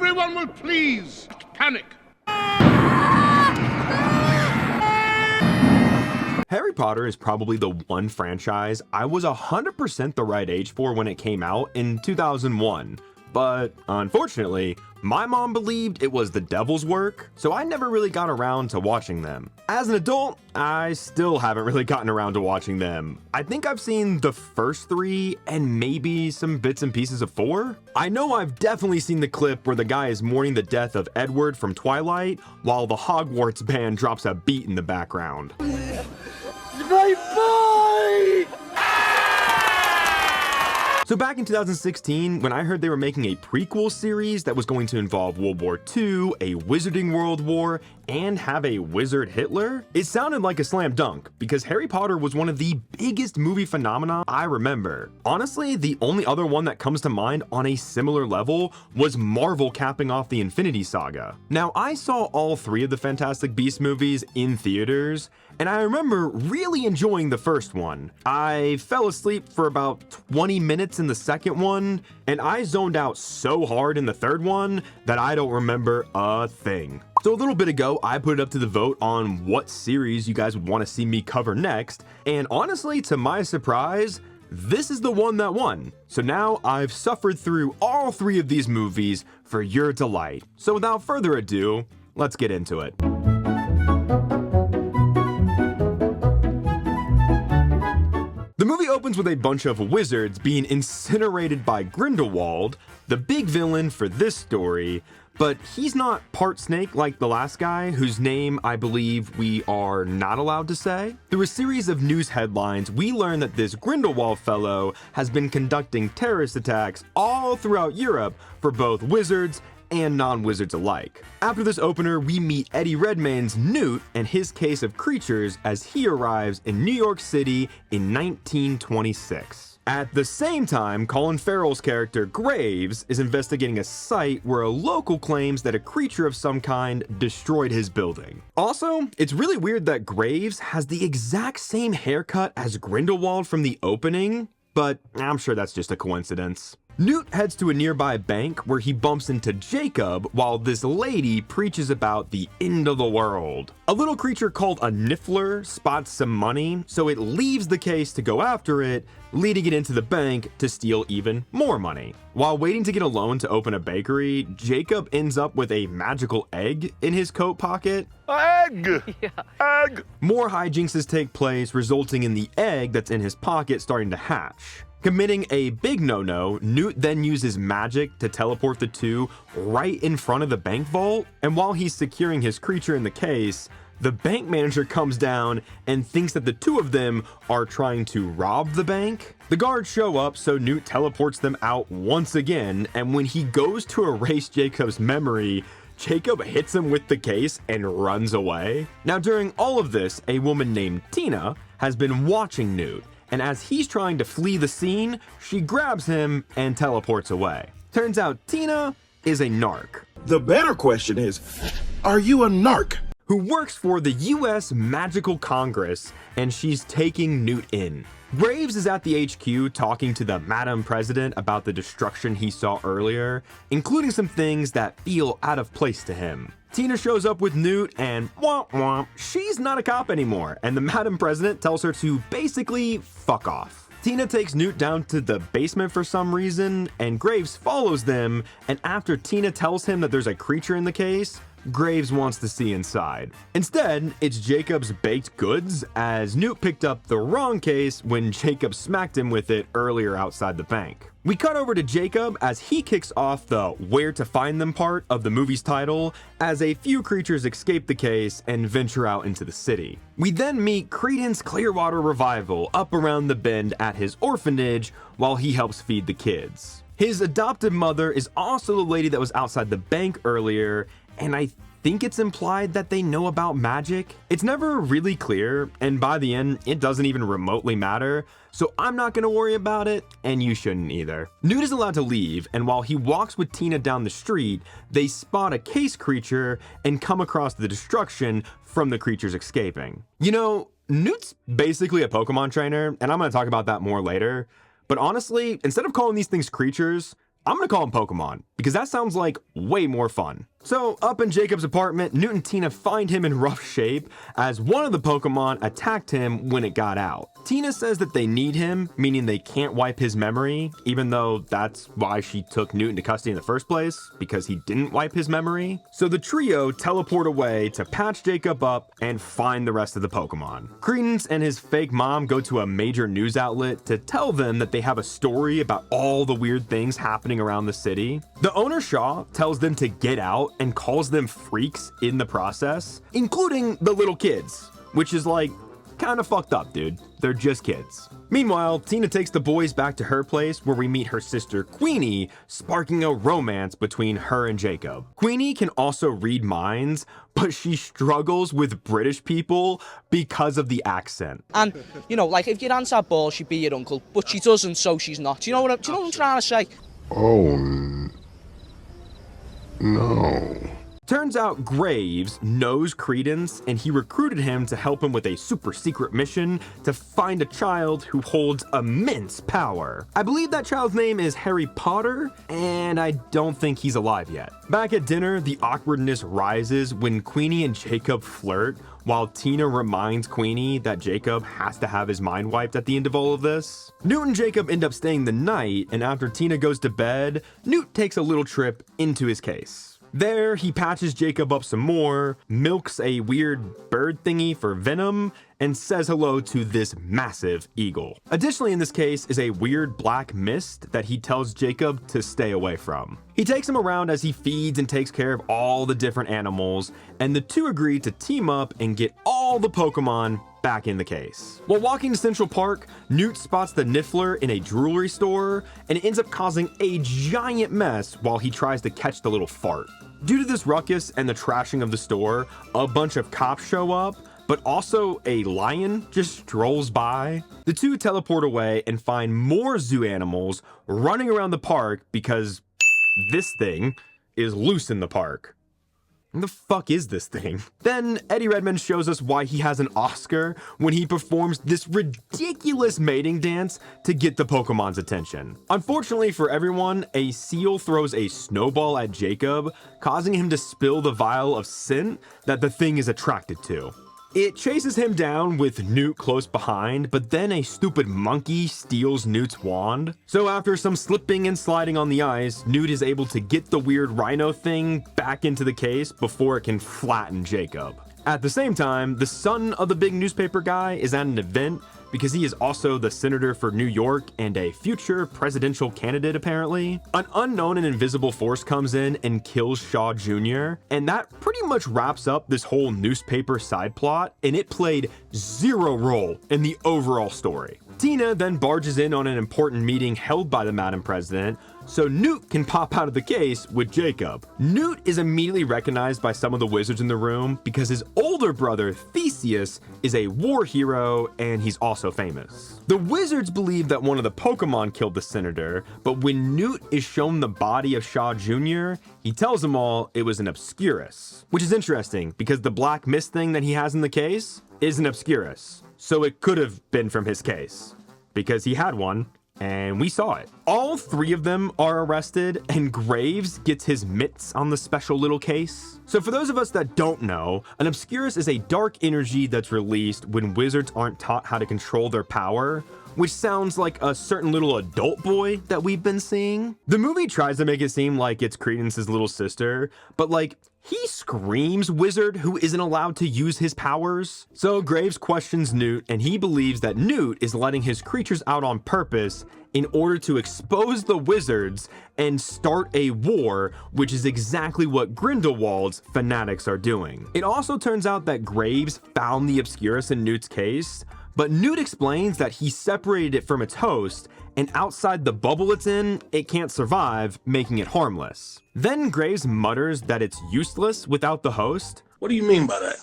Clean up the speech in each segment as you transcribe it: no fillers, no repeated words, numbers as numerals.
Everyone will please panic. Harry Potter is probably the one franchise I was 100% the right age for when it came out in 2001. But unfortunately, my mom believed it was the devil's work, so I never really got around to watching them. As an adult, I still haven't really gotten around to watching them. I think I've seen the first 3 and maybe some bits and pieces of 4. I know I've definitely seen the clip where the guy is mourning the death of Edward from Twilight, while the Hogwarts band drops a beat in the background. Bye-bye! So back in 2016, when I heard they were making a prequel series that was going to involve World War II, a Wizarding World War, and have a wizard Hitler, it sounded like a slam dunk because Harry Potter was one of the biggest movie phenomena I remember. Honestly, the only other one that comes to mind on a similar level was Marvel capping off the Infinity Saga. Now, I saw all 3 of the Fantastic Beasts movies in theaters, and I remember really enjoying the first one. I fell asleep for about 20 minutes in the second one, and I zoned out so hard in the third one that I don't remember a thing. So a little bit ago, I put it up to the vote on what series you guys would want to see me cover next, and honestly, to my surprise, this is the one that won. So now I've suffered through all 3 of these movies for your delight. So without further ado, let's get into it. The movie opens with a bunch of wizards being incinerated by Grindelwald, the big villain for this story, but he's not part snake like the last guy, whose name I believe we are not allowed to say. Through a series of news headlines, we learn that this Grindelwald fellow has been conducting terrorist attacks all throughout Europe for both wizards and non-wizards alike. After this opener, we meet Eddie Redmayne's Newt and his case of creatures as he arrives in New York City in 1926. At the same time, Colin Farrell's character Graves is investigating a site where a local claims that a creature of some kind destroyed his building. Also, it's really weird that Graves has the exact same haircut as Grindelwald from the opening, but I'm sure that's just a coincidence. Newt heads to a nearby bank where he bumps into Jacob while this lady preaches about the end of the world. A little creature called a Niffler spots some money, so it leaves the case to go after it, leading it into the bank to steal even more money. While waiting to get a loan to open a bakery, Jacob ends up with a magical egg in his coat pocket. Egg! Yeah. Egg! More hijinks take place, resulting in the egg that's in his pocket starting to hatch. Committing a big no-no, Newt then uses magic to teleport the two right in front of the bank vault, and while he's securing his creature in the case, the bank manager comes down and thinks that the two of them are trying to rob the bank. The guards show up, so Newt teleports them out once again, and when he goes to erase Jacob's memory, Jacob hits him with the case and runs away. Now, during all of this, a woman named Tina has been watching Newt, and as he's trying to flee the scene, she grabs him and teleports away. Turns out Tina is a narc. The better question is, are you a narc? Who works for the US Magical Congress, and she's taking Newt in. Graves is at the HQ talking to the Madam President about the destruction he saw earlier, including some things that feel out of place to him. Tina shows up with Newt and womp womp, she's not a cop anymore, and the Madam President tells her to basically fuck off. Tina takes Newt down to the basement for some reason, and Graves follows them, and after Tina tells him that there's a creature in the case, Graves wants to see inside. Instead, it's Jacob's baked goods, as Newt picked up the wrong case when Jacob smacked him with it earlier outside the bank. We cut over to Jacob as he kicks off the where to find them part of the movie's title, as a few creatures escape the case and venture out into the city. We then meet Creedence Clearwater Revival up around the bend at his orphanage while he helps feed the kids. His adopted mother is also the lady that was outside the bank earlier, and I think it's implied that they know about magic. It's never really clear, and by the end, it doesn't even remotely matter, so I'm not gonna worry about it, and you shouldn't either. Newt is allowed to leave, and while he walks with Tina down the street, they spot a case creature and come across the destruction from the creatures escaping. You know, Newt's basically a Pokemon trainer, and I'm gonna talk about that more later, but honestly, instead of calling these things creatures, I'm gonna call them Pokemon, because that sounds like way more fun. So, up in Jacob's apartment, Newt and Tina find him in rough shape as one of the Pokemon attacked him when it got out. Tina says that they need him, meaning they can't wipe his memory, even though that's why she took Newt into custody in the first place, because he didn't wipe his memory. So the trio teleport away to patch Jacob up and find the rest of the Pokemon. Credence and his fake mom go to a major news outlet to tell them that they have a story about all the weird things happening around the city. The owner Shaw tells them to get out and calls them freaks in the process, including the little kids, which is like kind of fucked up, dude. They're just kids. Meanwhile, Tina takes the boys back to her place where we meet her sister Queenie, sparking a romance between her and Jacob. Queenie can also read minds, but she struggles with British people because of the accent. And, you know, like if your aunt had balls, she'd be your uncle, but she doesn't, so she's not. Do you know what I'm trying to say? Oh, no. Turns out Graves knows Credence, and he recruited him to help him with a super secret mission to find a child who holds immense power. I believe that child's name is Harry Potter, and I don't think he's alive yet. Back at dinner, the awkwardness rises when Queenie and Jacob flirt, while Tina reminds Queenie that Jacob has to have his mind wiped at the end of all of this. Newt and Jacob end up staying the night, and after Tina goes to bed, Newt takes a little trip into his case. There, he patches Jacob up some more, milks a weird bird thingy for venom, and says hello to this massive eagle. Additionally, in this case is a weird black mist that he tells Jacob to stay away from. He takes him around as he feeds and takes care of all the different animals, and the two agree to team up and get all the Pokemon back in the case. While walking to Central Park, Newt spots the Niffler in a jewelry store, and it ends up causing a giant mess while he tries to catch the little fart. Due to this ruckus and the trashing of the store, a bunch of cops show up, but also a lion just strolls by. The two teleport away and find more zoo animals running around the park because this thing is loose in the park. What the fuck is this thing? Then Eddie Redmayne shows us why he has an Oscar when he performs this ridiculous mating dance to get the Pokemon's attention. Unfortunately for everyone, a seal throws a snowball at Jacob, causing him to spill the vial of scent that the thing is attracted to. It chases him down with Newt close behind, but then a stupid monkey steals Newt's wand. So after some slipping and sliding on the ice, Newt is able to get the weird rhino thing back into the case before it can flatten Jacob. At the same time, the son of the big newspaper guy is at an event because he is also the senator for New York and a future presidential candidate apparently. An unknown and invisible force comes in and kills Shaw Jr., and that pretty much wraps up this whole newspaper side plot, and it played zero role in the overall story. Tina then barges in on an important meeting held by the Madam President, so Newt can pop out of the case with Jacob. Newt is immediately recognized by some of the wizards in the room because his older brother, Theseus, is a war hero and he's also famous. The wizards believe that one of the Pokemon killed the senator, but when Newt is shown the body of Shaw Jr., he tells them all it was an Obscurus, which is interesting because the black mist thing that he has in the case is an Obscurus. So it could have been from his case because he had one and we saw it. All three of them are arrested and Graves gets his mitts on the special little case. So for those of us that don't know, an Obscurus is a dark energy that's released when wizards aren't taught how to control their power, which sounds like a certain little adult boy that we've been seeing. The movie tries to make it seem like it's Credence's little sister, but like, he screams wizard who isn't allowed to use his powers. So Graves questions Newt, and he believes that Newt is letting his creatures out on purpose in order to expose the wizards and start a war, which is exactly what Grindelwald's fanatics are doing. It also turns out that Graves found the Obscurus in Newt's case, but Newt explains that he separated it from its host, and outside the bubble it's in, it can't survive, making it harmless. Then Graves mutters that it's useless without the host. What do you mean by that?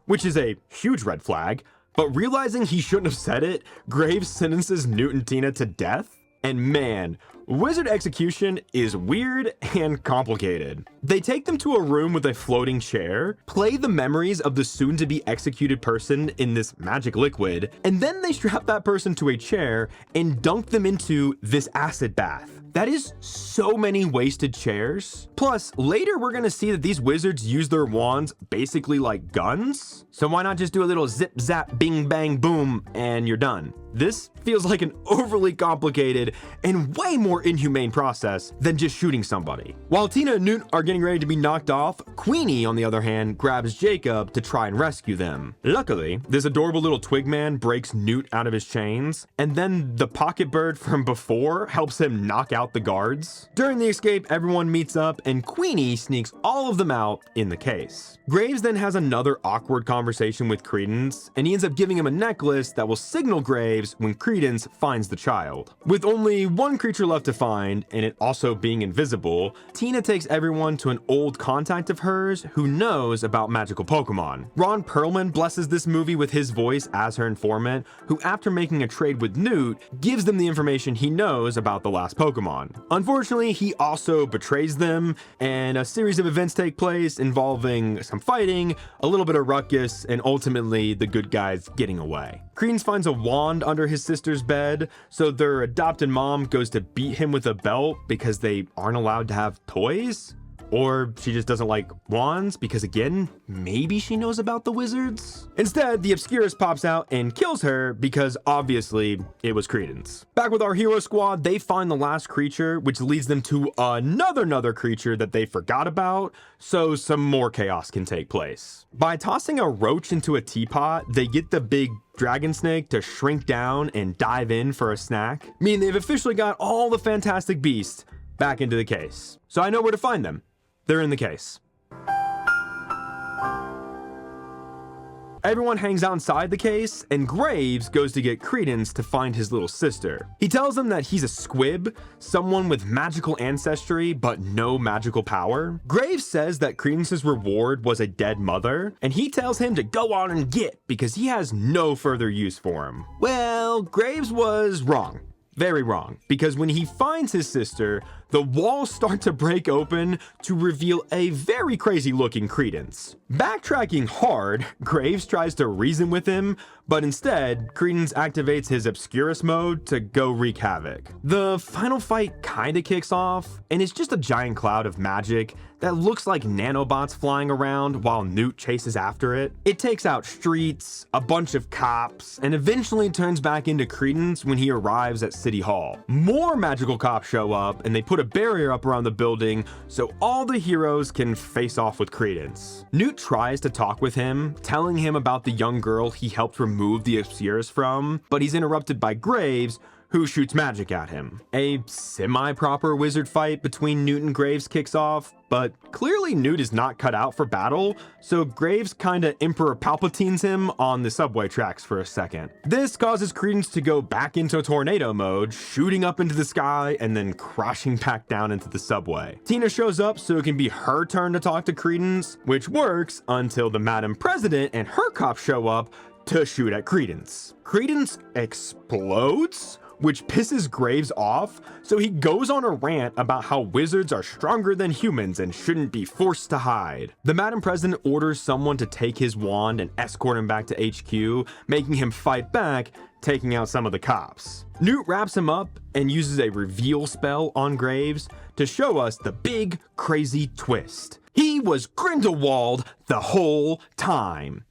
Which is a huge red flag, but realizing he shouldn't have said it, Graves sentences Newt and Tina to death. And man, Wizard execution is weird and complicated. They take them to a room with a floating chair, play the memories of the soon-to-be executed person in this magic liquid, and then they strap that person to a chair and dunk them into this acid bath. That is so many wasted chairs. Plus, later we're gonna see that these wizards use their wands basically like guns. So why not just do a little zip zap bing bang boom and you're done? This feels like an overly complicated and way more inhumane process than just shooting somebody. While Tina and Newt are getting ready to be knocked off, Queenie, on the other hand, grabs Jacob to try and rescue them. Luckily, this adorable little twig man breaks Newt out of his chains, and then the pocket bird from before helps him knock out the guards. During the escape, everyone meets up, and Queenie sneaks all of them out in the case. Graves then has another awkward conversation with Credence, and he ends up giving him a necklace that will signal Graves when Credence finds the child. With only one creature left to find, and it also being invisible, Tina takes everyone to an old contact of hers who knows about magical Pokemon. Ron Perlman blesses this movie with his voice as her informant, who after making a trade with Newt, gives them the information he knows about the last Pokemon. Unfortunately, he also betrays them, and a series of events take place involving some fighting, a little bit of ruckus, and ultimately the good guys getting away. Credence finds a wand under his sister's bed, so their adopted mom goes to beat him with a belt because they aren't allowed to have toys? Or she just doesn't like wands because, again, maybe she knows about the wizards? Instead, the Obscurus pops out and kills her because obviously it was Credence. Back with our hero squad, they find the last creature, which leads them to another creature that they forgot about, so some more chaos can take place. By tossing a roach into a teapot, they get the big dragon snake to shrink down and dive in for a snack, meaning they've officially got all the fantastic beasts back into the case. So I know where to find them. They're in the case. Everyone hangs out inside the case, and Graves goes to get Credence to find his little sister. He tells them that he's a squib, someone with magical ancestry but no magical power. Graves says that Credence's reward was a dead mother, and he tells him to go on and get because he has no further use for him. Well, Graves was wrong. Very wrong, because when he finds his sister, the walls start to break open to reveal a very crazy looking Credence. Backtracking hard, Graves tries to reason with him, but instead, Credence activates his Obscurus mode to go wreak havoc. The final fight kinda kicks off, and it's just a giant cloud of magic that looks like nanobots flying around while Newt chases after it. It takes out streets, a bunch of cops, and eventually turns back into Credence when he arrives at City Hall. More magical cops show up, and they put a barrier up around the building so all the heroes can face off with Credence. Newt tries to talk with him, telling him about the young girl he helped remove the Obscurus from, but he's interrupted by Graves, who shoots magic at him. A semi-proper wizard fight between Newt and Graves kicks off, but clearly Newt is not cut out for battle, so Graves kinda Emperor Palpatines him on the subway tracks for a second. This causes Credence to go back into tornado mode, shooting up into the sky and then crashing back down into the subway. Tina shows up so it can be her turn to talk to Credence, which works until the Madam President and her cops show up to shoot at Credence. Credence explodes, which pisses Graves off, so he goes on a rant about how wizards are stronger than humans and shouldn't be forced to hide. The Madam President orders someone to take his wand and escort him back to HQ, making him fight back, taking out some of the cops. Newt wraps him up and uses a reveal spell on Graves to show us the big, crazy twist. He was Grindelwald the whole time.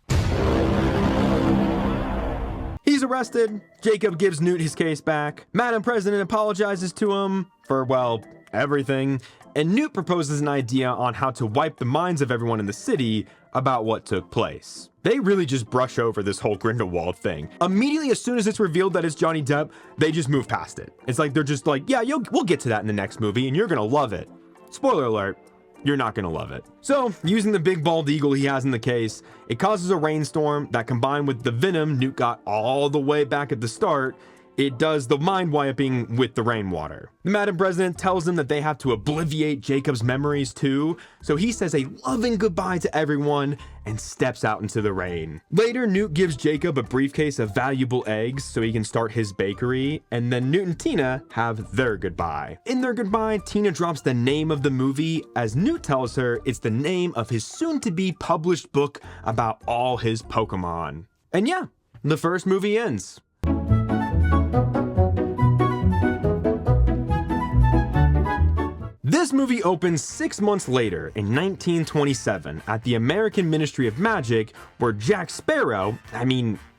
He's arrested, Jacob gives Newt his case back, Madam President apologizes to him for, well, everything, and Newt proposes an idea on how to wipe the minds of everyone in the city about what took place. They really just brush over this whole Grindelwald thing. Immediately, as soon as it's revealed that it's Johnny Depp, they just move past it. It's like they're just like, yeah, we'll get to that in the next movie, and you're gonna love it. Spoiler alert. You're not gonna love it. So, using the big bald eagle he has in the case, it causes a rainstorm that, combined with the venom Newt got all the way back at the start, it does the mind wiping with the rainwater. The Madam President tells them that they have to obliviate Jacob's memories too, so he says a loving goodbye to everyone and steps out into the rain. Later, Newt gives Jacob a briefcase of valuable eggs so he can start his bakery, and then Newt and Tina have their goodbye. In their goodbye, Tina drops the name of the movie as Newt tells her it's the name of his soon-to-be published book about all his Pokemon. And yeah, the first movie ends. This movie opens 6 months later in 1927 at the American Ministry of Magic, where Jack Sparrow,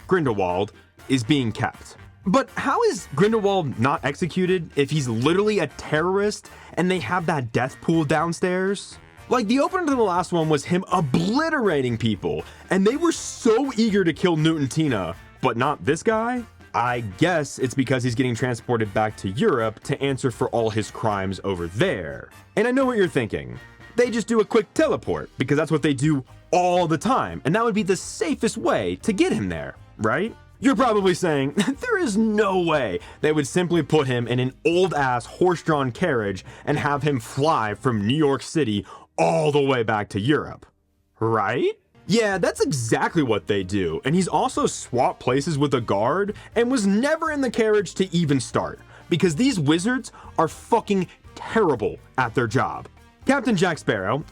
Grindelwald, is being kept. But how is Grindelwald not executed if he's literally a terrorist and they have that death pool downstairs? Like, the opener to the last one was him obliterating people, and they were so eager to kill Newt and Tina, but not this guy? I guess it's because he's getting transported back to Europe to answer for all his crimes over there. And I know what you're thinking. They just do a quick teleport, because that's what they do all the time, and that would be the safest way to get him there, right? You're probably saying, there is no way they would simply put him in an old-ass horse-drawn carriage and have him fly from New York City all the way back to Europe, right? Yeah, that's exactly what they do, and he's also swapped places with a guard and was never in the carriage to even start, because these wizards are fucking terrible at their job. Captain Jack Sparrow,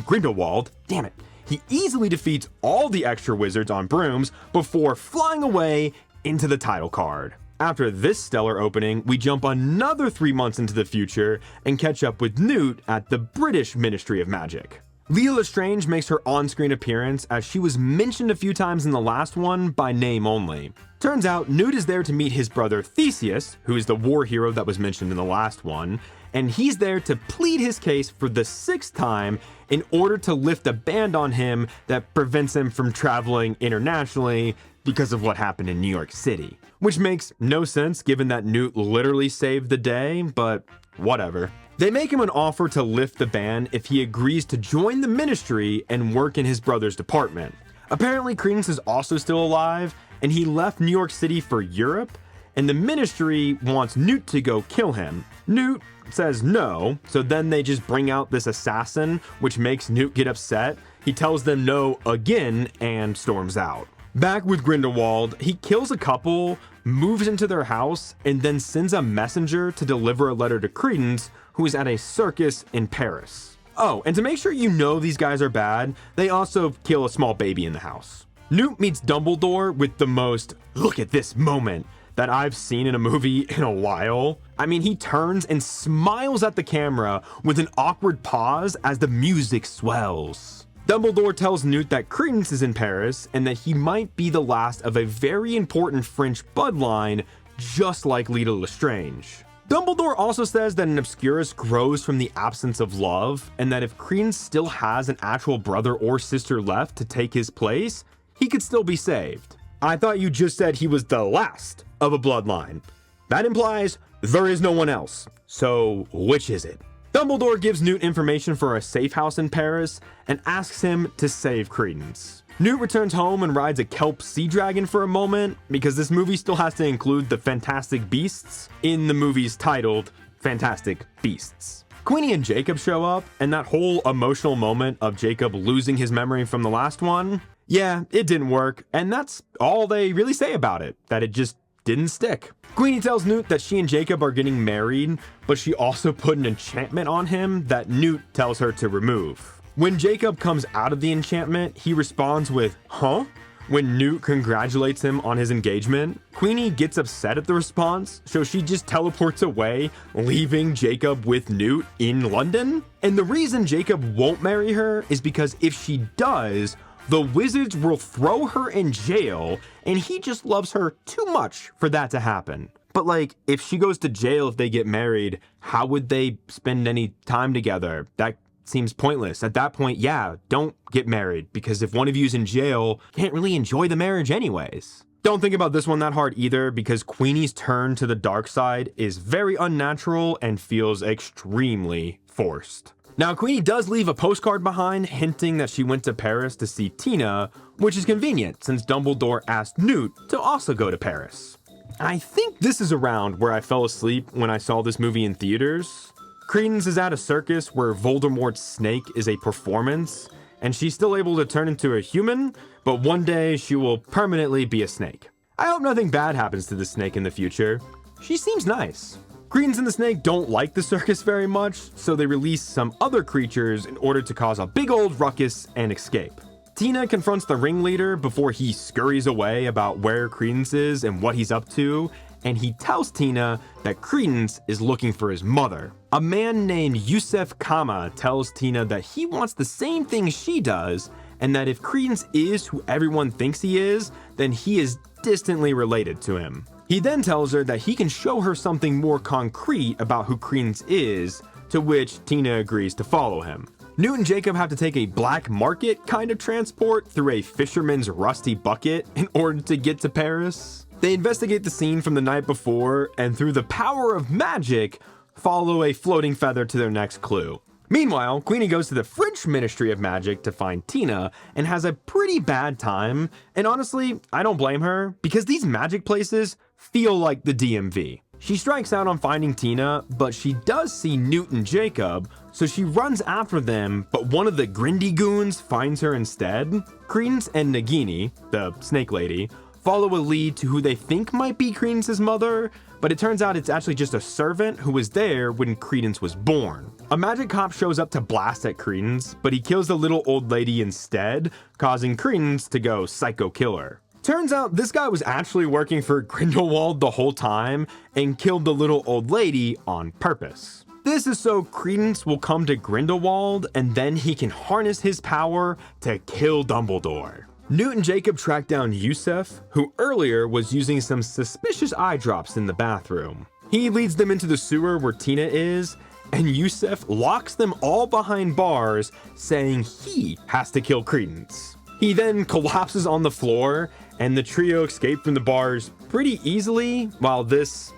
Grindelwald, damn it, he easily defeats all the extra wizards on brooms before flying away into the title card. After this stellar opening, we jump another 3 months into the future and catch up with Newt at the British Ministry of Magic. Leela Lestrange makes her on-screen appearance as she was mentioned a few times in the last one by name only. Turns out Newt is there to meet his brother Theseus, who is the war hero that was mentioned in the last one, and he's there to plead his case for the 6th time in order to lift a ban on him that prevents him from traveling internationally because of what happened in New York City. Which makes no sense given that Newt literally saved the day, but whatever. They make him an offer to lift the ban if he agrees to join the ministry and work in his brother's department. Apparently, Credence is also still alive, and he left New York City for Europe, and the ministry wants Newt to go kill him. Newt says no, so then they just bring out this assassin, which makes Newt get upset. He tells them no again and storms out. Back with Grindelwald, he kills a couple, moves into their house, and then sends a messenger to deliver a letter to Credence, who is at a circus in Paris. Oh, and to make sure you know these guys are bad, they also kill a small baby in the house. Newt meets Dumbledore with the most look at this moment that I've seen in a movie in a while. He turns and smiles at the camera with an awkward pause as the music swells. Dumbledore tells Newt that Credence is in Paris and that he might be the last of a very important French bloodline, just like Leela Lestrange. Dumbledore also says that an Obscurus grows from the absence of love, and that if Credence still has an actual brother or sister left to take his place, he could still be saved. I thought you just said he was the last of a bloodline. That implies there is no one else. So which is it? Dumbledore gives Newt information for a safe house in Paris and asks him to save Credence. Newt returns home and rides a kelp sea dragon for a moment, because this movie still has to include the Fantastic Beasts in the movies titled Fantastic Beasts. Queenie and Jacob show up, and that whole emotional moment of Jacob losing his memory from the last one, yeah, it didn't work, and that's all they really say about it, that it just didn't stick. Queenie tells Newt that she and Jacob are getting married, but she also put an enchantment on him that Newt tells her to remove. When Jacob comes out of the enchantment, he responds with, huh? When Newt congratulates him on his engagement, Queenie gets upset at the response, so she just teleports away, leaving Jacob with Newt in London. And the reason Jacob won't marry her is because if she does, the wizards will throw her in jail, and he just loves her too much for that to happen. But if she goes to jail if they get married, how would they spend any time together? That seems pointless. At that point, yeah, don't get married, because if one of you's in jail, you can't really enjoy the marriage anyways. Don't think about this one that hard either, because Queenie's turn to the dark side is very unnatural and feels extremely forced. Now, Queenie does leave a postcard behind hinting that she went to Paris to see Tina, which is convenient since Dumbledore asked Newt to also go to Paris. I think this is around where I fell asleep when I saw this movie in theaters. Credence is at a circus where Voldemort's snake is a performance, and she's still able to turn into a human, but one day she will permanently be a snake. I hope nothing bad happens to the snake in the future. She seems nice. Credence and the snake don't like the circus very much, so they release some other creatures in order to cause a big old ruckus and escape. Tina confronts the ringleader before he scurries away about where Credence is and what he's up to, and he tells Tina that Credence is looking for his mother. A man named Yusef Kama tells Tina that he wants the same thing she does, and that if Credence is who everyone thinks he is, then he is distantly related to him. He then tells her that he can show her something more concrete about who Credence is, to which Tina agrees to follow him. Newt and Jacob have to take a black market kind of transport through a fisherman's rusty bucket in order to get to Paris. They investigate the scene from the night before, and through the power of magic, follow a floating feather to their next clue. Meanwhile, Queenie goes to the French Ministry of Magic to find Tina and has a pretty bad time, and honestly, I don't blame her, because these magic places feel like the DMV. She strikes out on finding Tina, but she does see Newt and Jacob, so she runs after them, but one of the Grindy goons finds her instead. Credence and Nagini, the snake lady, follow a lead to who they think might be Credence's mother, but it turns out it's actually just a servant who was there when Credence was born. A magic cop shows up to blast at Credence, but he kills the little old lady instead, causing Credence to go psycho killer. Turns out this guy was actually working for Grindelwald the whole time and killed the little old lady on purpose. This is so Credence will come to Grindelwald and then he can harness his power to kill Dumbledore. Newt and Jacob track down Yusef, who earlier was using some suspicious eye drops in the bathroom. He leads them into the sewer where Tina is, and Yusef locks them all behind bars, saying he has to kill Credence. He then collapses on the floor, and the trio escape from the bars pretty easily, while this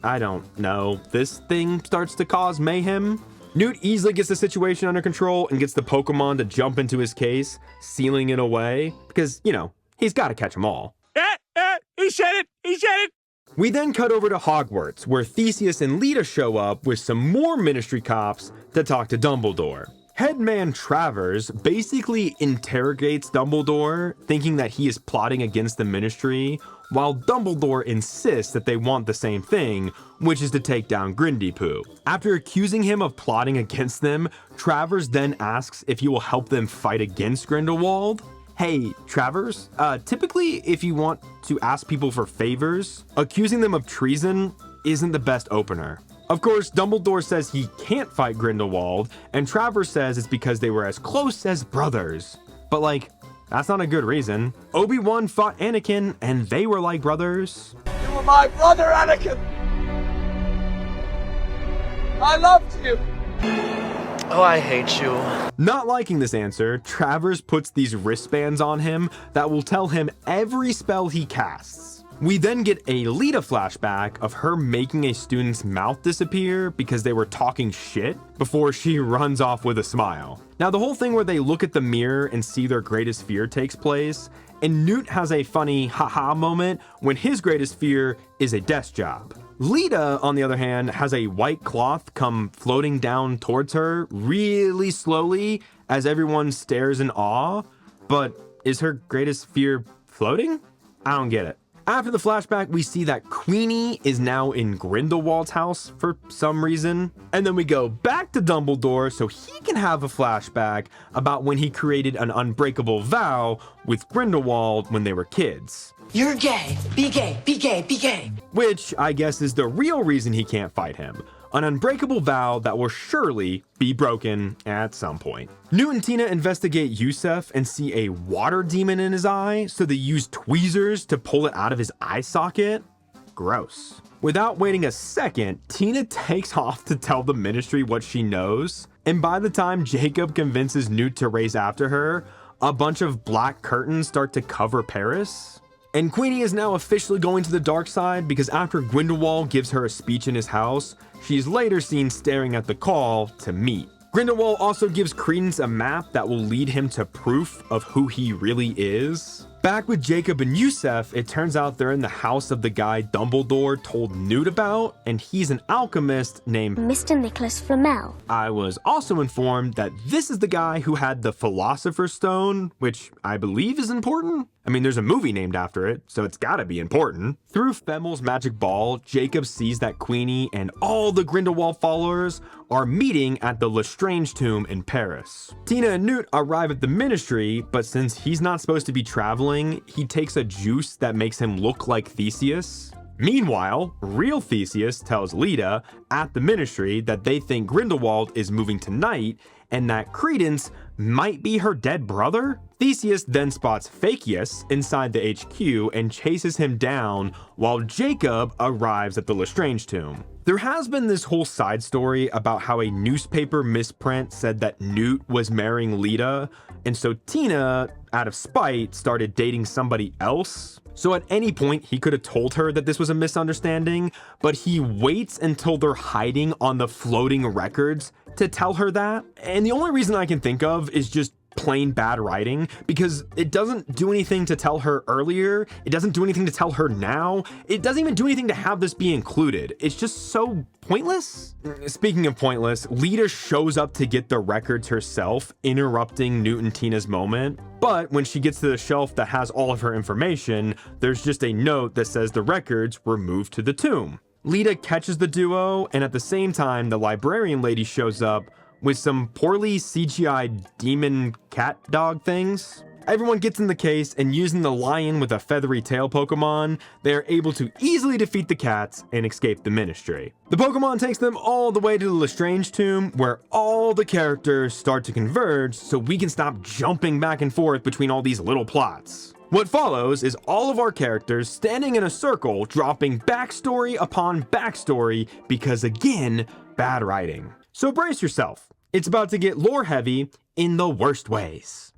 thing starts to cause mayhem. Newt easily gets the situation under control and gets the Pokemon to jump into his case, sealing it away, because, he's got to catch them all. He said it! We then cut over to Hogwarts, where Theseus and Lita show up with some more Ministry cops to talk to Dumbledore. Headman Travers basically interrogates Dumbledore, thinking that he is plotting against the Ministry, while Dumbledore insists that they want the same thing, which is to take down Grindypoo. After accusing him of plotting against them, Travers then asks if he will help them fight against Grindelwald. Hey, Travers, typically if you want to ask people for favors, accusing them of treason isn't the best opener. Of course, Dumbledore says he can't fight Grindelwald, and Travers says it's because they were as close as brothers. But that's not a good reason. Obi-Wan fought Anakin, and they were like brothers. You were my brother, Anakin! I loved you! Oh, I hate you. Not liking this answer, Travers puts these wristbands on him that will tell him every spell he casts. We then get a Lita flashback of her making a student's mouth disappear because they were talking shit before she runs off with a smile. Now, the whole thing where they look at the mirror and see their greatest fear takes place, and Newt has a funny haha moment when his greatest fear is a desk job. Lita, on the other hand, has a white cloth come floating down towards her really slowly as everyone stares in awe, but is her greatest fear floating? I don't get it. After the flashback, we see that Queenie is now in Grindelwald's house for some reason. And then we go back to Dumbledore so he can have a flashback about when he created an unbreakable vow with Grindelwald when they were kids. You're gay. Be gay. Be gay. Be gay. Which I guess is the real reason he can't fight him. An unbreakable vow that will surely be broken at some point. Newt and Tina investigate Yusef and see a water demon in his eye, so they use tweezers to pull it out of his eye socket. Gross. Without waiting a second, Tina takes off to tell the Ministry what she knows, and by the time Jacob convinces Newt to race after her, a bunch of black curtains start to cover Paris. And Queenie is now officially going to the dark side because after Grindelwald gives her a speech in his house, she's later seen staring at the call to meet. Grindelwald also gives Credence a map that will lead him to proof of who he really is. Back with Jacob and Yusef, it turns out they're in the house of the guy Dumbledore told Newt about, and he's an alchemist named Mr. Nicholas Flamel. I was also informed that this is the guy who had the Philosopher's Stone, which I believe is important. I mean, there's a movie named after it, so it's gotta be important. Through Femel's magic ball, Jacob sees that Queenie and all the Grindelwald followers are meeting at the Lestrange tomb in Paris. Tina and Newt arrive at the Ministry, but since he's not supposed to be traveling, he takes a juice that makes him look like Theseus. Meanwhile, real Theseus tells Leda at the Ministry that they think Grindelwald is moving tonight and that Credence might be her dead brother. Theseus then spots Fakius inside the HQ and chases him down while Jacob arrives at the Lestrange tomb. There has been this whole side story about how a newspaper misprint said that Newt was marrying Leda, and so Tina, out of spite, started dating somebody else. So at any point, he could have told her that this was a misunderstanding, but he waits until they're hiding on the floating records to tell her that. And the only reason I can think of is just plain bad writing, because it doesn't do anything to tell her earlier, it doesn't do anything to tell her now, it doesn't even do anything to have this be included. It's just so pointless. Speaking of pointless, Leda shows up to get the records herself, interrupting Newt and Tina's moment. But when she gets to the shelf that has all of her information, there's just a note that says the records were moved to the tomb. Leda catches the duo, and at the same time, the librarian lady shows up with some poorly CGI demon cat dog things. Everyone gets in the case, and using the lion with a feathery tail Pokemon, they are able to easily defeat the cats and escape the Ministry. The Pokemon takes them all the way to the Lestrange tomb, where all the characters start to converge so we can stop jumping back and forth between all these little plots. What follows is all of our characters standing in a circle, dropping backstory upon backstory because, again, bad writing. So brace yourself. It's about to get lore heavy in the worst ways.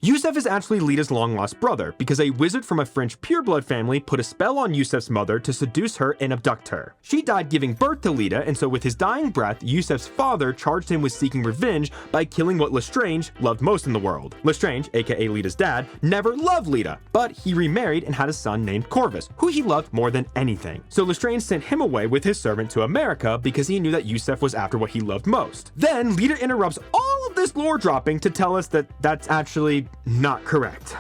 Yusef is actually Leda's long-lost brother because a wizard from a French pureblood family put a spell on Yusef's mother to seduce her and abduct her. She died giving birth to Leda, and so with his dying breath, Yusef's father charged him with seeking revenge by killing what Lestrange loved most in the world. Lestrange, aka Leda's dad, never loved Leda, but he remarried and had a son named Corvus, who he loved more than anything. So Lestrange sent him away with his servant to America because he knew that Yusef was after what he loved most. Then Leda interrupts all of this lore dropping to tell us that that's actually not correct.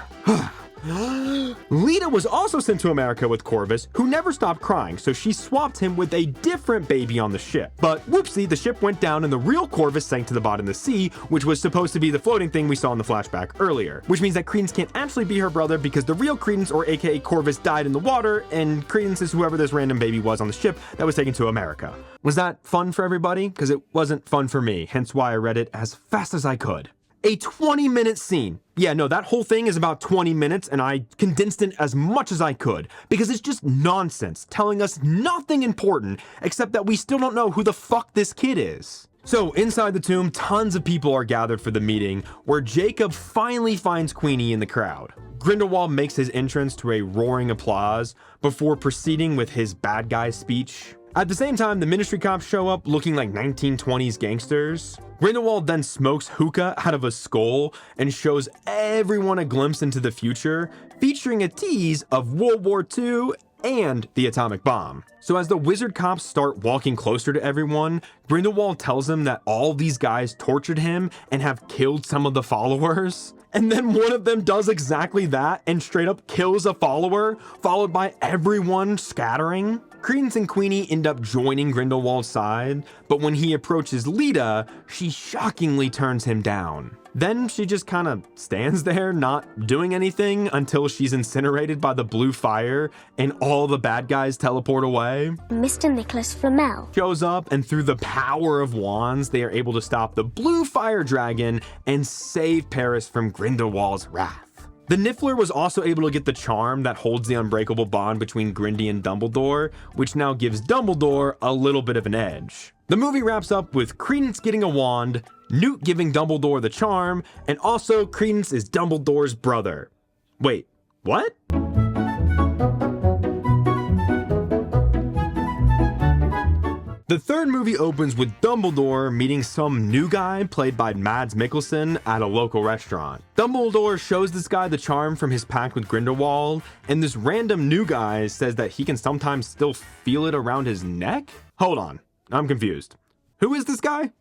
Leda was also sent to America with Corvus, who never stopped crying, so she swapped him with a different baby on the ship. But whoopsie, the ship went down and the real Corvus sank to the bottom of the sea, which was supposed to be the floating thing we saw in the flashback earlier. Which means that Credence can't actually be her brother because the real Credence, or aka Corvus, died in the water, and Credence is whoever this random baby was on the ship that was taken to America. Was that fun for everybody? Because it wasn't fun for me, hence why I read it as fast as I could. A 20-minute scene. Yeah, no, that whole thing is about 20 minutes, and I condensed it as much as I could, because it's just nonsense, telling us nothing important, except that we still don't know who the fuck this kid is. So, inside the tomb, tons of people are gathered for the meeting, where Jacob finally finds Queenie in the crowd. Grindelwald makes his entrance to a roaring applause, before proceeding with his bad guy speech. At the same time, the Ministry cops show up looking like 1920s gangsters. Grindelwald then smokes hookah out of a skull and shows everyone a glimpse into the future, featuring a tease of World War II and the atomic bomb. So as the wizard cops start walking closer to everyone, Grindelwald tells them that all these guys tortured him and have killed some of the followers. And then one of them does exactly that and straight up kills a follower, followed by everyone scattering. Credence and Queenie end up joining Grindelwald's side, but when he approaches Leda, she shockingly turns him down. Then she just kind of stands there, not doing anything, until she's incinerated by the blue fire and all the bad guys teleport away. Mr. Nicholas Flamel Shows up, and through the power of wands, they are able to stop the blue fire dragon and save Paris from Grindelwald's wrath. The Niffler was also able to get the charm that holds the unbreakable bond between Grindy and Dumbledore, which now gives Dumbledore a little bit of an edge. The movie wraps up with Credence getting a wand, Newt giving Dumbledore the charm, and also Credence is Dumbledore's brother. Wait, what? The third movie opens with Dumbledore meeting some new guy played by Mads Mikkelsen at a local restaurant. Dumbledore shows this guy the charm from his pact with Grindelwald, and this random new guy says that he can sometimes still feel it around his neck? Hold on, I'm confused. Who is this guy?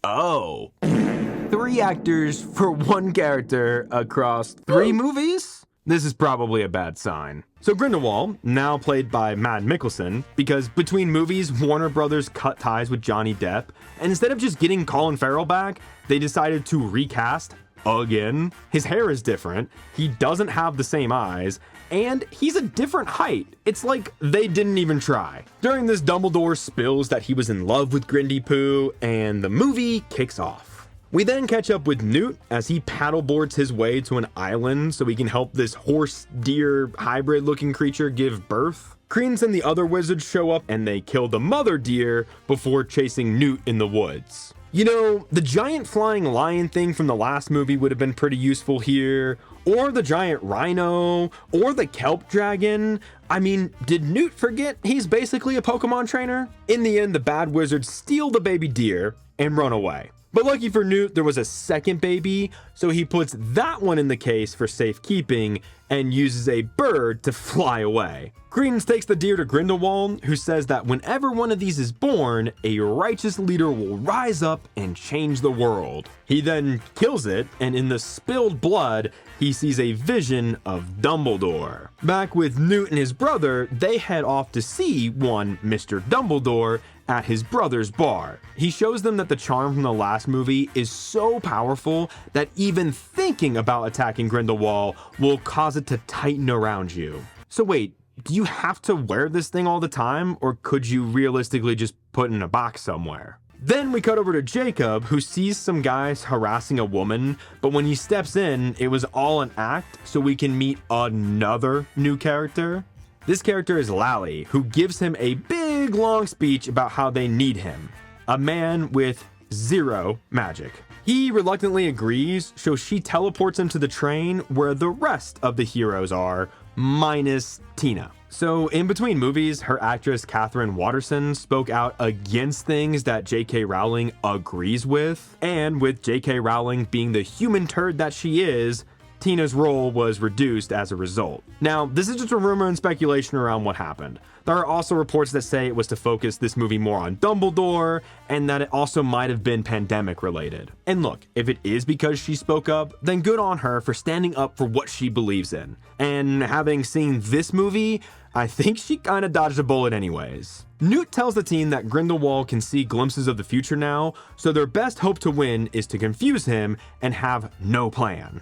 Oh. 3 actors for 1 character across 3 movies? This is probably a bad sign. So Grindelwald, now played by Mads Mikkelsen, because between movies, Warner Brothers cut ties with Johnny Depp, and instead of just getting Colin Farrell back, they decided to recast again. His hair is different, he doesn't have the same eyes, and he's a different height. It's like they didn't even try. During this, Dumbledore spills that he was in love with Grindy Poo, and the movie kicks off. We then catch up with Newt as he paddleboards his way to an island so he can help this horse-deer hybrid-looking creature give birth. Credence and the other wizards show up and they kill the mother deer before chasing Newt in the woods. You know, the giant flying lion thing from the last movie would have been pretty useful here, or the giant rhino, or the kelp dragon. I mean, did Newt forget he's basically a Pokemon trainer? In the end, the bad wizards steal the baby deer and run away. But lucky for Newt, there was a second baby, so he puts that one in the case for safekeeping and uses a bird to fly away. Credence takes the deer to Grindelwald, who says that whenever one of these is born, a righteous leader will rise up and change the world. He then kills it, and in the spilled blood, he sees a vision of Dumbledore. Back with Newt and his brother, they head off to see one Mr. Dumbledore at his brother's bar. He shows them that the charm from the last movie is so powerful that even thinking about attacking Grindelwald will cause it to tighten around you. So wait, do you have to wear this thing all the time, or could you realistically just put it in a box somewhere? Then we cut over to Jacob, who sees some guys harassing a woman, but when he steps in, it was all an act so we can meet another new character. This character is Lally, who gives him a big long speech about how they need him. A man with 0 magic. He reluctantly agrees, so she teleports him to the train where the rest of the heroes are, minus Tina. So in between movies, her actress Catherine Watterson spoke out against things that J.K. Rowling agrees with, and with J.K. Rowling being the human turd that she is, Tina's role was reduced as a result. Now, this is just a rumor and speculation around what happened. There are also reports that say it was to focus this movie more on Dumbledore, and that it also might have been pandemic related. And look, if it is because she spoke up, then good on her for standing up for what she believes in. And having seen this movie, I think she kinda dodged a bullet anyways. Newt tells the team that Grindelwald can see glimpses of the future now, so their best hope to win is to confuse him and have no plan.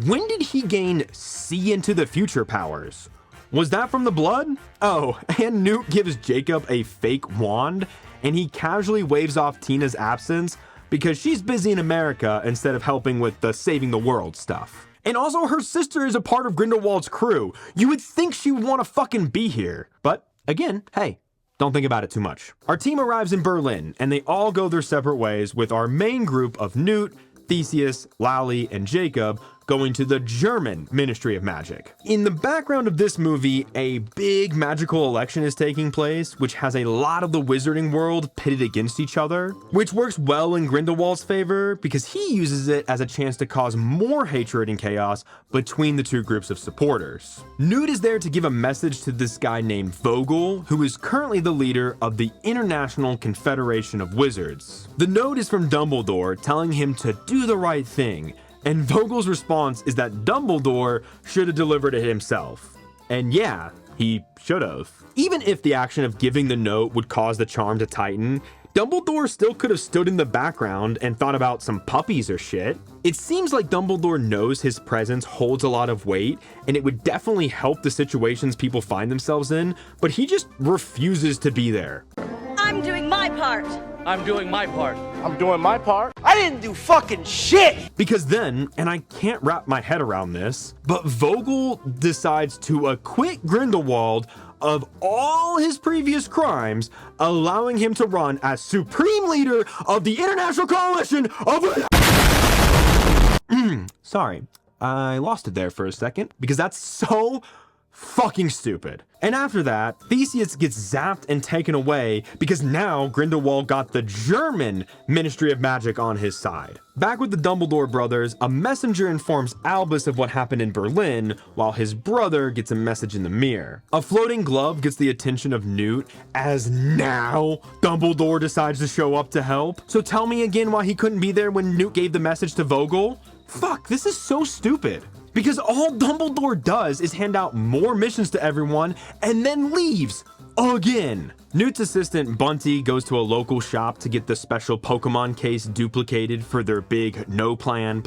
When did he gain see into the future powers? Was that from the blood? Oh, and Newt gives Jacob a fake wand, and he casually waves off Tina's absence because she's busy in America instead of helping with the saving the world stuff. And also her sister is a part of Grindelwald's crew. You would think she would want to fucking be here. But again, hey, don't think about it too much. Our team arrives in Berlin, and they all go their separate ways with our main group of Newt, Theseus, Lally, and Jacob going to the German Ministry of Magic. In the background of this movie, a big magical election is taking place, which has a lot of the wizarding world pitted against each other, which works well in Grindelwald's favor because he uses it as a chance to cause more hatred and chaos between the two groups of supporters. Newt is there to give a message to this guy named Vogel, who is currently the leader of the International Confederation of Wizards. The note is from Dumbledore telling him to do the right thing, and Vogel's response is that Dumbledore should have delivered it himself. And yeah, he should have. Even if the action of giving the note would cause the charm to tighten, Dumbledore still could have stood in the background and thought about some puppies or shit. It seems like Dumbledore knows his presence holds a lot of weight, and it would definitely help the situations people find themselves in, but he just refuses to be there. I'm doing my part. I'm doing my part. I'm doing my part. I didn't do fucking shit! Because then, and I can't wrap my head around this, but Vogel decides to acquit Grindelwald of all his previous crimes, allowing him to run as supreme leader of the International Coalition of... Sorry, I lost it there for a second, because that's so Fucking stupid. And after that, Theseus gets zapped and taken away because now Grindelwald got the German Ministry of Magic on his side. Back with the Dumbledore brothers, a messenger informs Albus of what happened in Berlin, while his brother gets a message in the mirror. A floating glove gets the attention of Newt, as now Dumbledore decides to show up to help. So tell me again why he couldn't be there when Newt gave the message to Vogel? Fuck, this is so stupid. Because all Dumbledore does is hand out more missions to everyone and then leaves again. Newt's assistant Bunty goes to a local shop to get the special Pokemon case duplicated for their big no plan.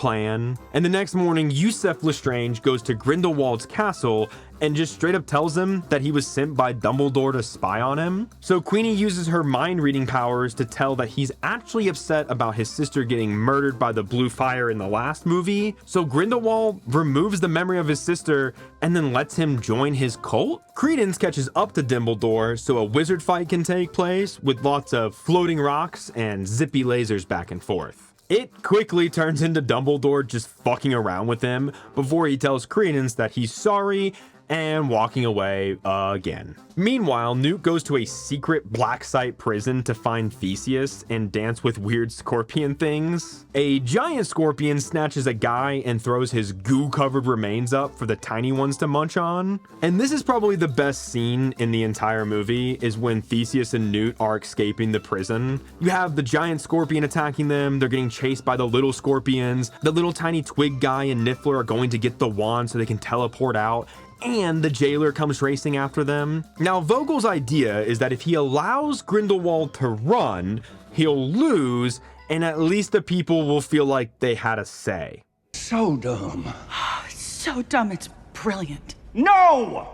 And the next morning, Yusef Lestrange goes to Grindelwald's castle and just straight up tells him that he was sent by Dumbledore to spy on him. So Queenie uses her mind reading powers to tell that he's actually upset about his sister getting murdered by the blue fire in the last movie. So Grindelwald removes the memory of his sister and then lets him join his cult. Credence catches up to Dumbledore so a wizard fight can take place with lots of floating rocks and zippy lasers back and forth. It quickly turns into Dumbledore just fucking around with him before he tells Credence that he's sorry and walking away again. Meanwhile, Newt goes to a secret black site prison to find Theseus and dance with weird scorpion things. A giant scorpion snatches a guy and throws his goo-covered remains up for the tiny ones to munch on. And this is probably the best scene in the entire movie, is when Theseus and Newt are escaping the prison. You have the giant scorpion attacking them, they're getting chased by the little scorpions, the little tiny twig guy and Niffler are going to get the wand so they can teleport out, and the jailer comes racing after them. Now, Vogel's idea is that if he allows Grindelwald to run, he'll lose, and at least the people will feel like they had a say. So dumb. It's so dumb, it's brilliant. No!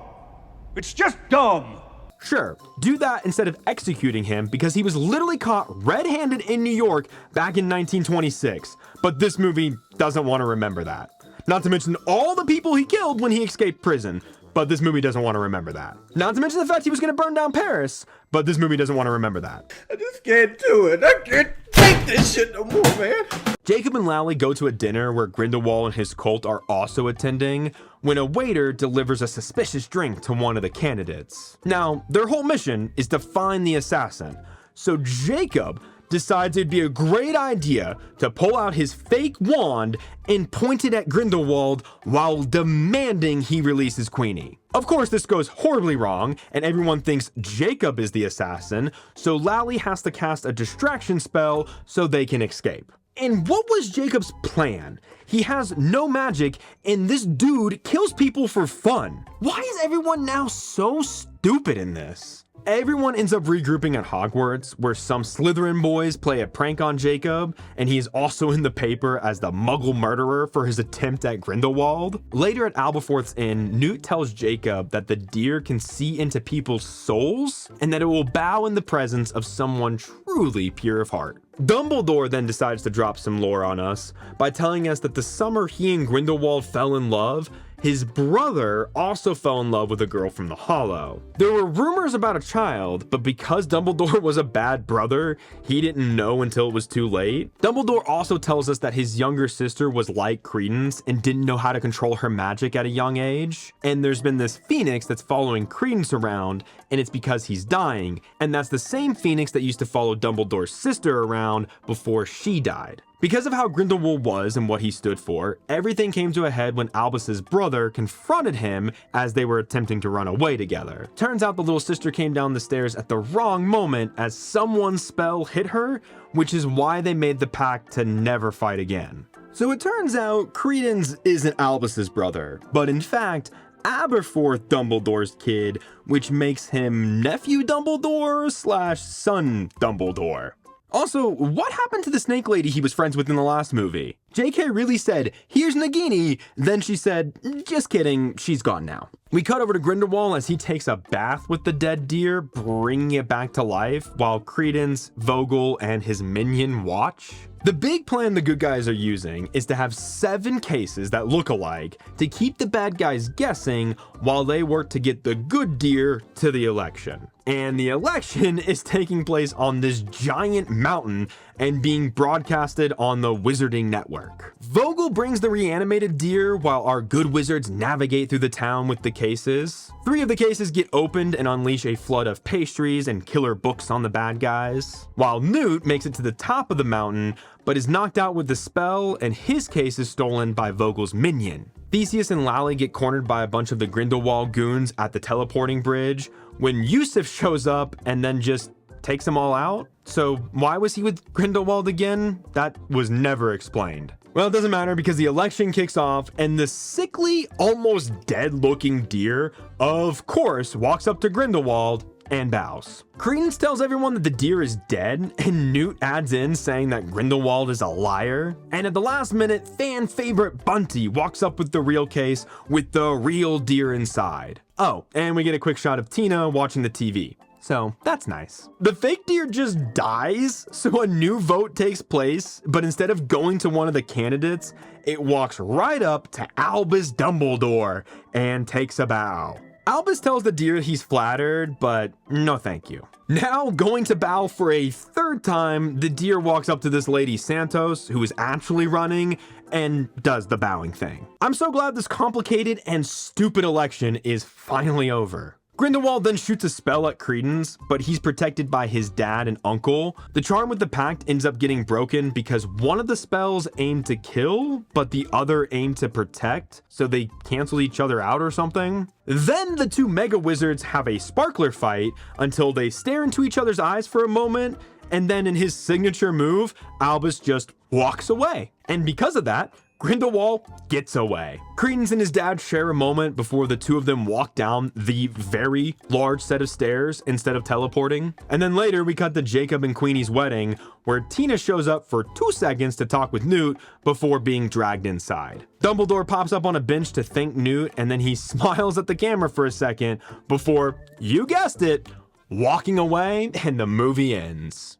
It's just dumb. Sure, do that instead of executing him because he was literally caught red-handed in New York back in 1926. But this movie doesn't want to remember that. Not to mention all the people he killed when he escaped prison, but this movie doesn't want to remember that. Not to mention the fact he was going to burn down Paris, but this movie doesn't want to remember that. I just can't do it. I can't take this shit no more, man. Jacob and Lally go to a dinner where Grindelwald and his cult are also attending when a waiter delivers a suspicious drink to one of the candidates. Now, their whole mission is to find the assassin, so Jacob decides it'd be a great idea to pull out his fake wand and point it at Grindelwald while demanding he releases Queenie. Of course, this goes horribly wrong, and everyone thinks Jacob is the assassin, so Lally has to cast a distraction spell so they can escape. And what was Jacob's plan? He has no magic, and this dude kills people for fun. Why is everyone now so stupid in this? Everyone ends up regrouping at Hogwarts, where some Slytherin boys play a prank on Jacob, and he is also in the paper as the Muggle murderer for his attempt at Grindelwald. Later at Aberforth's Inn, Newt tells Jacob that the deer can see into people's souls, and that it will bow in the presence of someone truly pure of heart. Dumbledore then decides to drop some lore on us by telling us that the summer he and Grindelwald fell in love, his brother also fell in love with a girl from the Hollow. There were rumors about a child, but because Dumbledore was a bad brother, he didn't know until it was too late. Dumbledore also tells us that his younger sister was like Credence and didn't know how to control her magic at a young age. And there's been this phoenix that's following Credence around, and it's because he's dying. And that's the same phoenix that used to follow Dumbledore's sister around before she died. Because of how Grindelwald was and what he stood for, everything came to a head when Albus's brother confronted him as they were attempting to run away together. Turns out the little sister came down the stairs at the wrong moment as someone's spell hit her, which is why they made the pact to never fight again. So it turns out Credence isn't Albus's brother, but in fact, Aberforth Dumbledore's kid, which makes him nephew Dumbledore / son Dumbledore. Also, what happened to the snake lady he was friends with in the last movie? JK really said, "Here's Nagini," then she said, "Just kidding, she's gone now." We cut over to Grindelwald as he takes a bath with the dead deer, bringing it back to life, while Credence, Vogel, and his minion watch. The big plan the good guys are using is to have 7 cases that look alike to keep the bad guys guessing while they work to get the good deer to the election. And the election is taking place on this giant mountain and being broadcasted on the Wizarding Network. work. Vogel brings the reanimated deer while our good wizards navigate through the town with the cases. 3 of the cases get opened and unleash a flood of pastries and killer books on the bad guys, while Newt makes it to the top of the mountain but is knocked out with the spell and his case is stolen by Vogel's minion. Theseus and Lally get cornered by a bunch of the Grindelwald goons at the teleporting bridge when Yusuf shows up and then just takes them all out. So why was he with Grindelwald again? That was never explained. Well, it doesn't matter because the election kicks off and the sickly, almost dead looking deer, of course, walks up to Grindelwald and bows. Credence tells everyone that the deer is dead, and Newt adds in saying that Grindelwald is a liar. And at the last minute, fan favorite Bunty walks up with the real case with the real deer inside. Oh, and we get a quick shot of Tina watching the TV. So that's nice. The fake deer just dies, so a new vote takes place, but instead of going to one of the candidates, it walks right up to Albus Dumbledore and takes a bow. Albus tells the deer he's flattered, but no thank you. Now, going to bow for a 3rd time, the deer walks up to this lady Santos, who is actually running, and does the bowing thing. I'm so glad this complicated and stupid election is finally over. Grindelwald then shoots a spell at Credence, but he's protected by his dad and uncle. The charm with the pact ends up getting broken because one of the spells aimed to kill, but the other aimed to protect, so they cancel each other out or something. Then the 2 mega wizards have a sparkler fight until they stare into each other's eyes for a moment, and then in his signature move, Albus just walks away. And because of that, Grindelwald gets away. Credence and his dad share a moment before the 2 of them walk down the very large set of stairs instead of teleporting. And then later we cut to Jacob and Queenie's wedding, where Tina shows up for 2 seconds to talk with Newt before being dragged inside. Dumbledore pops up on a bench to thank Newt, and then he smiles at the camera for a second before, you guessed it, walking away, and the movie ends.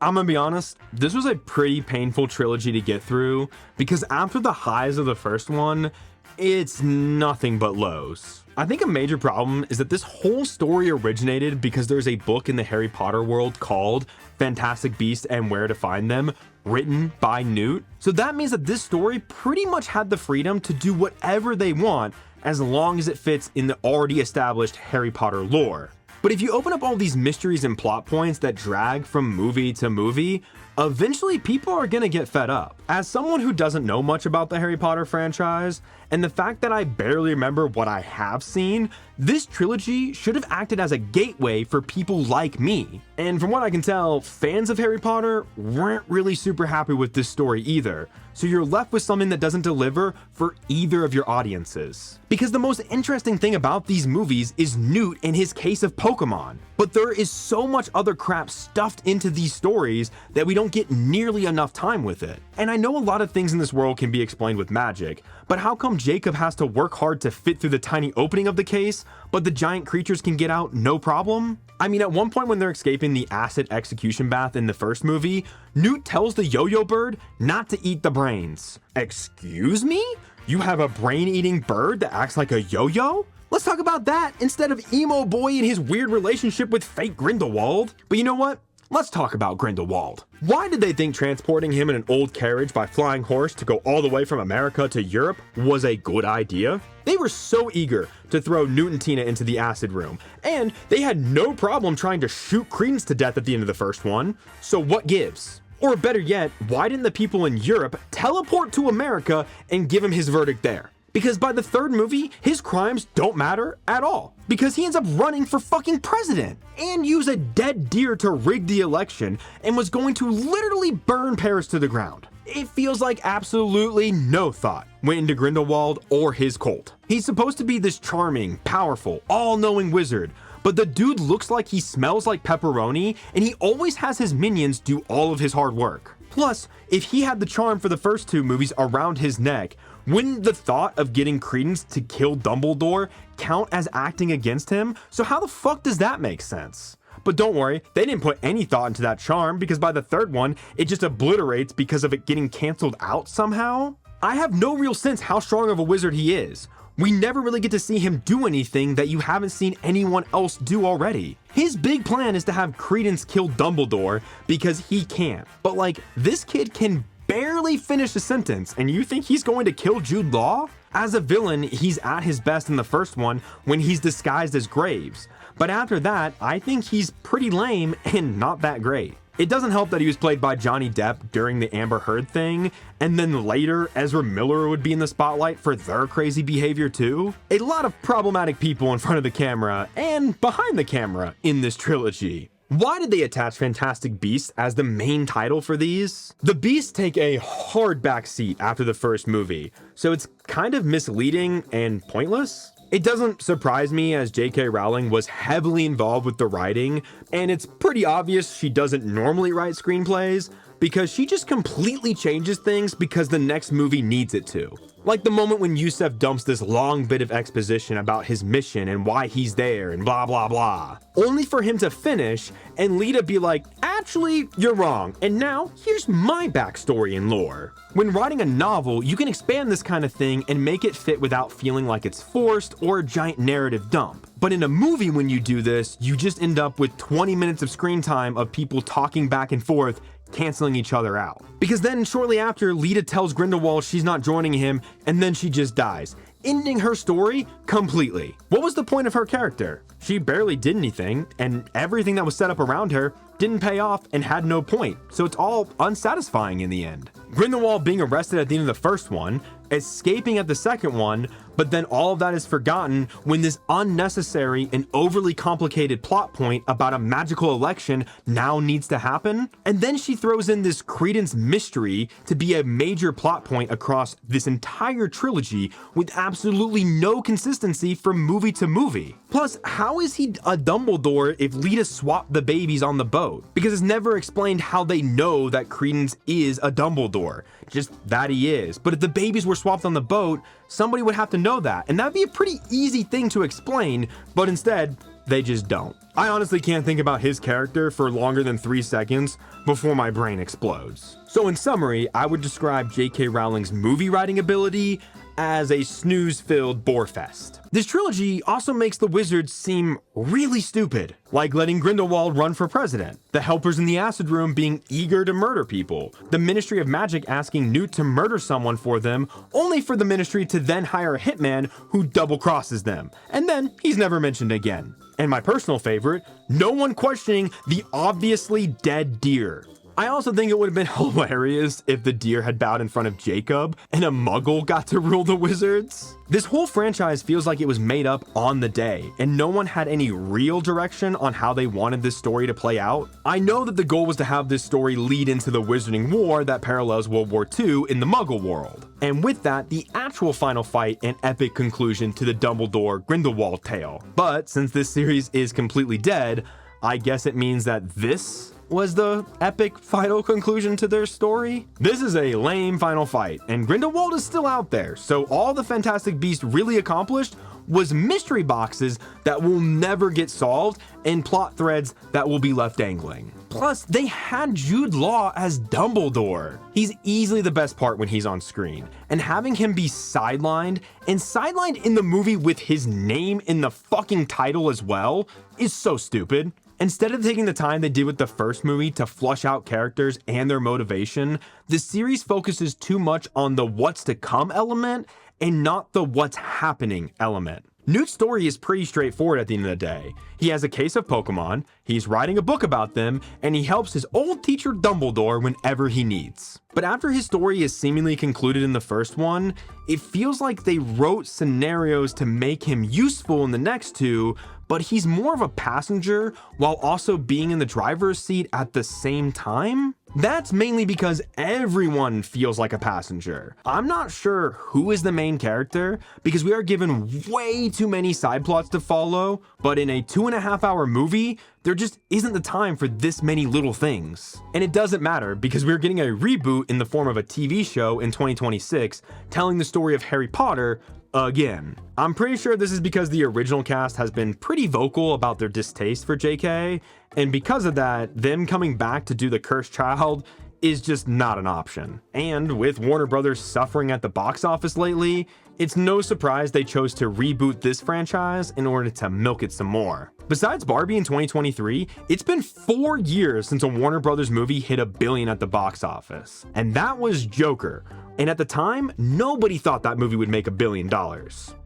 I'm gonna be honest, this was a pretty painful trilogy to get through because after the highs of the first one, it's nothing but lows. I think a major problem is that this whole story originated because there's a book in the Harry Potter world called Fantastic Beasts and Where to Find Them, written by Newt. So that means that this story pretty much had the freedom to do whatever they want as long as it fits in the already established Harry Potter lore. But if you open up all these mysteries and plot points that drag from movie to movie, eventually people are gonna get fed up. As someone who doesn't know much about the Harry Potter franchise, and the fact that I barely remember what I have seen, this trilogy should have acted as a gateway for people like me. And from what I can tell, fans of Harry Potter weren't really super happy with this story either. So you're left with something that doesn't deliver for either of your audiences. Because the most interesting thing about these movies is Newt and his case of Pokemon. But there is so much other crap stuffed into these stories that we don't get nearly enough time with it. And I know a lot of things in this world can be explained with magic, but how come Jacob has to work hard to fit through the tiny opening of the case, but the giant creatures can get out no problem? I mean, at one point when they're escaping the acid execution bath in the first movie, Newt tells the yo-yo bird not to eat the brains. Excuse me? You have a brain-eating bird that acts like a yo-yo? Let's talk about that instead of emo boy and his weird relationship with fake Grindelwald. But you know what? Let's talk about Grindelwald. Why did they think transporting him in an old carriage by flying horse to go all the way from America to Europe was a good idea? They were so eager to throw Newt and Tina into the acid room, and they had no problem trying to shoot Credence to death at the end of the first one. So what gives? Or better yet, why didn't the people in Europe teleport to America and give him his verdict there? Because by the 3rd movie, his crimes don't matter at all. Because he ends up running for fucking president and use a dead deer to rig the election and was going to literally burn Paris to the ground. It feels like absolutely no thought went into Grindelwald or his cult. He's supposed to be this charming, powerful, all-knowing wizard, but the dude looks like he smells like pepperoni and he always has his minions do all of his hard work. Plus, if he had the charm for the first 2 movies around his neck, wouldn't the thought of getting Credence to kill Dumbledore count as acting against him? So how the fuck does that make sense? But don't worry, they didn't put any thought into that charm because by the 3rd one, it just obliterates because of it getting canceled out somehow. I have no real sense how strong of a wizard he is. We never really get to see him do anything that you haven't seen anyone else do already. His big plan is to have Credence kill Dumbledore because he can't. But like, this kid can barely finish a sentence, and you think he's going to kill Jude Law? As a villain, he's at his best in the first one when he's disguised as Graves. But after that, I think he's pretty lame and not that great. It doesn't help that he was played by Johnny Depp during the Amber Heard thing, and then later Ezra Miller would be in the spotlight for their crazy behavior too. A lot of problematic people in front of the camera and behind the camera in this trilogy. Why did they attach Fantastic Beasts as the main title for these? The Beasts take a hard backseat after the first movie, so it's kind of misleading and pointless. It doesn't surprise me, as J.K. Rowling was heavily involved with the writing, and it's pretty obvious she doesn't normally write screenplays, because she just completely changes things because the next movie needs it to. Like the moment when Yusef dumps this long bit of exposition about his mission and why he's there and blah blah blah, only for him to finish and Lita be like, actually, you're wrong, and now here's my backstory and lore. When writing a novel, you can expand this kind of thing and make it fit without feeling like it's forced or a giant narrative dump. But in a movie, when you do this, you just end up with 20 minutes of screen time of people talking back and forth, canceling each other out. Because then shortly after, Lita tells Grindelwald she's not joining him, and then she just dies, ending her story completely. What was the point of her character? She barely did anything, and everything that was set up around her didn't pay off and had no point, so it's all unsatisfying in the end. Grindelwald being arrested at the end of the first one, escaping at the second one, but then all of that is forgotten when this unnecessary and overly complicated plot point about a magical election now needs to happen. And then she throws in this Credence mystery to be a major plot point across this entire trilogy with absolutely no consistency from movie to movie. Plus, how is he a Dumbledore if Lita swapped the babies on the boat? Because it's never explained how they know that Credence is a Dumbledore, just that he is. But if the babies were swapped on the boat, somebody would have to know that, and that'd be a pretty easy thing to explain, but instead, they just don't. I honestly can't think about his character for longer than 3 seconds before my brain explodes. So in summary, I would describe J.K. Rowling's movie writing ability as a snooze-filled bore-fest. This trilogy also makes the wizards seem really stupid, like letting Grindelwald run for president, the helpers in the acid room being eager to murder people, the Ministry of Magic asking Newt to murder someone for them, only for the Ministry to then hire a hitman who double-crosses them, and then he's never mentioned again. And my personal favorite, no one questioning the obviously dead deer. I also think it would have been hilarious if the deer had bowed in front of Jacob and a muggle got to rule the wizards. This whole franchise feels like it was made up on the day, and no one had any real direction on how they wanted this story to play out. I know that the goal was to have this story lead into the Wizarding War that parallels World War II in the Muggle world. And with that, the actual final fight and epic conclusion to the Dumbledore-Grindelwald tale. But since this series is completely dead, I guess it means that this was the epic final conclusion to their story. This is a lame final fight, and Grindelwald is still out there, so all the Fantastic Beasts really accomplished was mystery boxes that will never get solved and plot threads that will be left dangling. Plus, they had Jude Law as Dumbledore. He's easily the best part when he's on screen, and having him be sidelined in the movie with his name in the fucking title as well is so stupid. Instead of taking the time they did with the first movie to flush out characters and their motivation, the series focuses too much on the what's to come element and not the what's happening element. Newt's story is pretty straightforward at the end of the day. He has a case of Pokemon, he's writing a book about them, and he helps his old teacher Dumbledore whenever he needs. But after his story is seemingly concluded in the first one, it feels like they wrote scenarios to make him useful in the next two, but he's more of a passenger while also being in the driver's seat at the same time? That's mainly because everyone feels like a passenger. I'm not sure who is the main character because we are given way too many side plots to follow, but in a 2.5-hour movie, there just isn't the time for this many little things. And it doesn't matter because we're getting a reboot in the form of a TV show in 2026 telling the story of Harry Potter again. I'm pretty sure this is because the original cast has been pretty vocal about their distaste for JK, and because of that, them coming back to do the Cursed Child is just not an option. And with Warner Brothers suffering at the box office lately, it's no surprise they chose to reboot this franchise in order to milk it some more. Besides Barbie in 2023, it's been 4 years since a Warner Brothers movie hit $1 billion at the box office. And that was Joker. And at the time, nobody thought that movie would make $1 billion.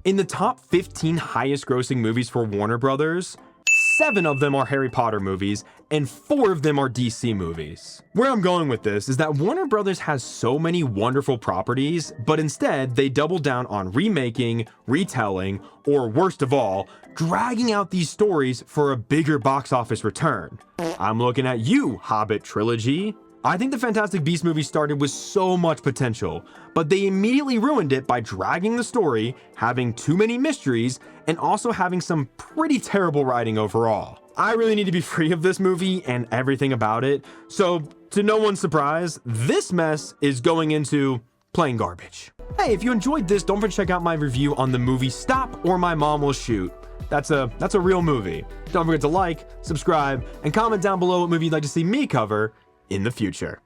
In the top 15 highest grossing movies for Warner Brothers, 7 of them are Harry Potter movies, and 4 of them are DC movies. Where I'm going with this is that Warner Brothers has so many wonderful properties, but instead they double down on remaking, retelling, or worst of all, dragging out these stories for a bigger box office return. I'm looking at you, Hobbit Trilogy. I think the Fantastic Beasts movie started with so much potential, but they immediately ruined it by dragging the story, having too many mysteries, and also having some pretty terrible writing overall. I really need to be free of this movie and everything about it, so to no one's surprise, this mess is going into plain garbage. Hey, if you enjoyed this, don't forget to check out my review on the movie Stop or My Mom Will Shoot. That's a real movie. Don't forget to like, subscribe, and comment down below what movie you'd like to see me cover in the future.